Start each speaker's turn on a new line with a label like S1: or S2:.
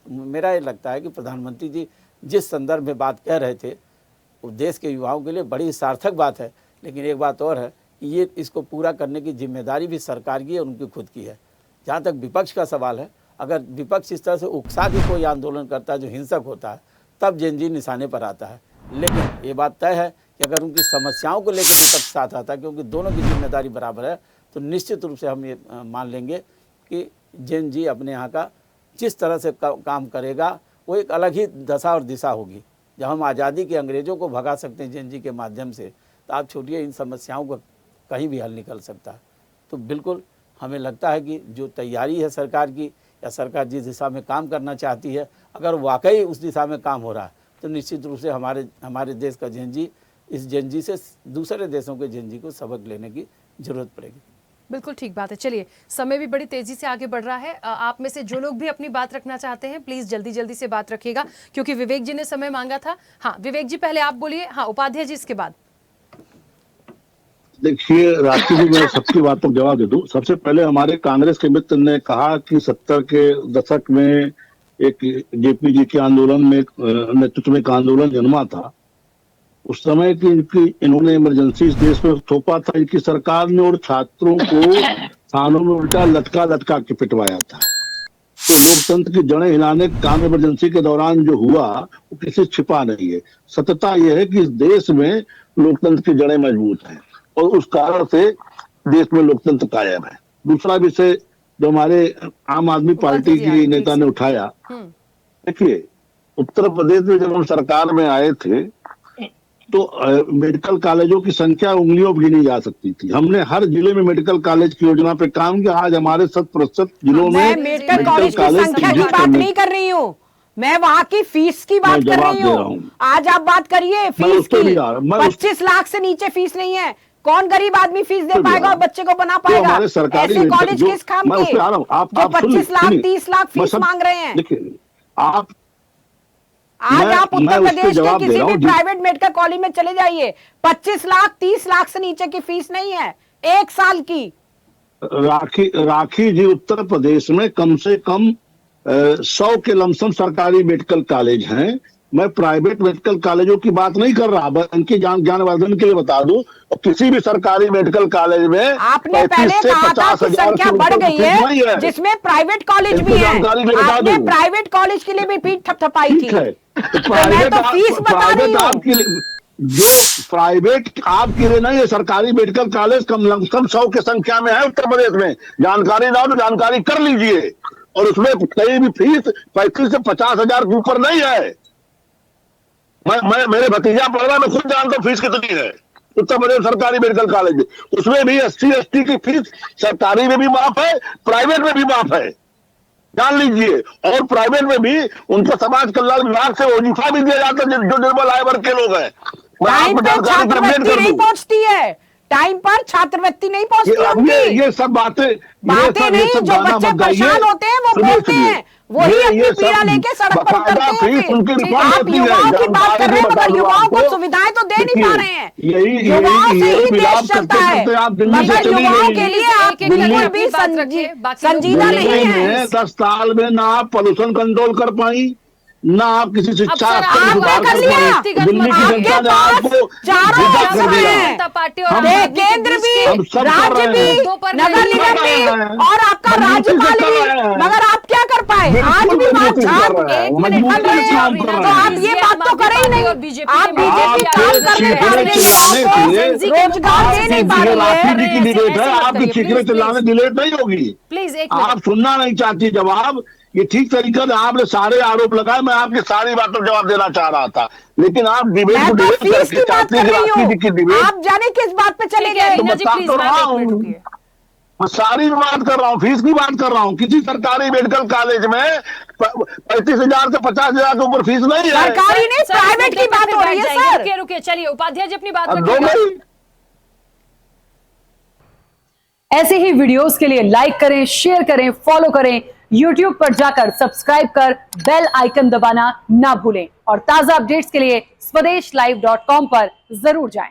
S1: मेरा ये लगता है कि प्रधानमंत्री जी जिस संदर्भ में बात कह रहे थे वो देश के युवाओं के लिए बड़ी सार्थक बात है, लेकिन एक बात और है कि ये इसको पूरा करने की जिम्मेदारी भी सरकार की है और उनकी खुद की है। जहाँ तक विपक्ष का सवाल है, अगर विपक्ष इस तरह से उकसा के कोई आंदोलन करता है जो हिंसक होता है, तब जेनजी निशाने पर आता है। लेकिन ये बात तय है कि अगर उनकी समस्याओं को लेकर विपक्ष साथ आता है, क्योंकि दोनों की जिम्मेदारी बराबर है, तो निश्चित रूप से हम ये मान लेंगे कि जेनजी अपने यहाँ का जिस तरह से काम करेगा वो एक अलग ही दशा और दिशा होगी। जब हम आज़ादी के अंग्रेज़ों को भगा सकते हैं जेनजी के माध्यम से, तो आप छोड़िए इन समस्याओं का कहीं भी हल निकल सकता है। तो बिल्कुल हमें लगता है कि जो तैयारी है सरकार की, या सरकार जिस दिशा में काम करना चाहती है, अगर वाकई उस दिशा में काम हो रहा है, तो निश्चित रूप से हमारे देश का जेनजी इस जेनजी से दूसरे देशों के जेनजी को सबक लेने की जरूरत पड़ेगी।
S2: बिल्कुल ठीक बात है। चलिए, समय भी बड़ी तेजी से आगे बढ़ रहा है। आप में से जो लोग भी अपनी बात रखना चाहते हैं प्लीज जल्दी जल्दी से बात रखिएगा, क्योंकि विवेक जी ने समय मांगा था। हाँ विवेक जी पहले आप बोलिए। हाँ उपाध्याय जी इसके बाद।
S3: देखिए राष्ट्रीय जी, मैं सबकी बात पर जवाब दे दूं। सबसे पहले हमारे कांग्रेस के मित्र ने कहा कि 70 के दशक में एक जेपी जी के आंदोलन में नेतृत्व में एक आंदोलन जन्मा था। उस समय की इन्होंने इमरजेंसी इस देश में थोपा था इनकी सरकार ने, और छात्रों को थानों में उल्टा लटका के पिटवाया था। तो लोकतंत्र की जड़ें हिलाने का काम इमरजेंसी के दौरान जो हुआ वो किसी छिपा नहीं है। सत्यता यह है कि इस देश में लोकतंत्र की जड़ें मजबूत हैं और उस कारण से देश में लोकतंत्र कायम है। दूसरा विषय जो हमारे आम आदमी पार्टी की नेता ने उठाया, देखिए उत्तर प्रदेश में जब हम सरकार में आए थे तो मेडिकल कॉलेजों की संख्या उंगलियों भी गिनी जा सकती थी। हमने हर जिले में मेडिकल कॉलेज की योजना पे काम किया। आज हमारे 100% जिलों में
S4: मेडिकल कॉलेज की संख्या की बात नहीं कर रही हूँ, मैं वहाँ की फीस की बात कर रही हूँ। आज आप बात करिए फीस की। 25 लाख से नीचे फीस नहीं है। कौन गरीब आदमी फीस दे पाएगा और बच्चे को बना पाएगा? ऐसे कॉलेज किस काम के जो 25 लाख 30 लाख फीस मांग रहे हैं?
S3: देखिए
S4: आज आप उत्तर प्रदेश के किसी भी प्राइवेट मेडिकल कॉलेज में चले जाइए, 25 लाख 30 लाख से नीचे की फीस नहीं है 1 साल की।
S3: राखी जी, उत्तर प्रदेश में कम से कम 100 के लमसम सरकारी मेडिकल कॉलेज हैं। मैं प्राइवेट मेडिकल कॉलेजों की बात नहीं कर रहा, इनकी ज्ञानवर्धन के लिए बता दूं, और किसी भी सरकारी मेडिकल कॉलेज में
S4: आपने पहले कहा था कि संख्या बढ़ गई है जिसमें प्राइवेट कॉलेज भी है। आपने प्राइवेट कॉलेज के लिए भी पीठ थपथपाई थी। मैं तो फीस बता रही हूँ।
S3: जो प्राइवेट आपके लिए नहीं है, सरकारी मेडिकल कॉलेज कम 100 की संख्या में है उत्तर प्रदेश में। जानकारी ना हो तो जानकारी कर लीजिए, और उसमें कहीं भी फीस 35 से 50 हजार के ऊपर नहीं है। मैं मेरे भतीजा पढ़ रहा, मैं खुद जानता हूँ फीस कितनी है उत्तर प्रदेश सरकारी मेडिकल कॉलेज में। उसमें भी SC ST की फीस सरकारी में भी माफ है, प्राइवेट में भी माफ है, जान लीजिए। और प्राइवेट में भी उनको समाज कल्याण विभाग से वजीफा भी दिया जाता है जो निर्बल आय वर्ग के लोग हैं।
S4: टाइम पर छात्रवृत्ति नहीं पहुंचती है, टाइम पर छात्रवृत्ति नहीं पहुंचती।
S3: ये सब बातें
S4: नहीं, जो बच्चे परेशान होते हैं वो बोलते हैं, वही अपनी पीड़ा लेके सड़क पर उतरते हैं। आप युवाओं की बात कर रहे हैं मगर युवाओं को सुविधाएं तो दे नहीं पा रहे हैं। युवाओं से ही देश चलता है, मगर युवाओं के लिए आप बिल्कुल भी संजीदा नहीं है।
S3: 10 साल में ना आप पोल्यूशन कंट्रोल कर पाई, ना आप किसी शिक्षा
S4: आपने कर लिया। आपके पास चारों केंद्र भी, राज्य भी, नगर निगम भी और आपका राज्यपाल भी, मगर आप क्या कर पाए? आज भी बात निकल रहे हैं तो आप ये बात तो करें ही नहीं। आप बीजेपी काम कर नहीं पा रहे, रोजगार दे नहीं पा रही है।
S3: आपकी फिक्र चलाने डिलेट नहीं होगी।
S2: प्लीज
S3: आप सुनना नहीं चाहती जवाब। ये ठीक तरीका से आपने सारे आरोप लगाए, मैं आपकी सारी बातों का जवाब देना चाह रहा था, लेकिन आप डिबेट को डिबेट करके चाहते हैं।
S4: आप जाने किस बात पे चले गए?
S3: बता तो रहा हूँ, मैं सारी बात कर रहा हूँ, फीस की बात कर रहा हूँ। किसी सरकारी मेडिकल कॉलेज में 35,000 से 50,000 के ऊपर फीस नहीं है।
S4: सरकारी नहीं, प्राइवेट की बात हो रही है सर।
S2: रुकिए, चलिए उपाध्याय जी अपनी बात रखिए।
S5: ऐसे ही वीडियोस के लिए लाइक करें, शेयर करें, फॉलो करें। YouTube पर जाकर सब्सक्राइब कर बेल आइकन दबाना ना भूलें और ताजा अपडेट्स के लिए swedeshlive.com पर जरूर जाएं।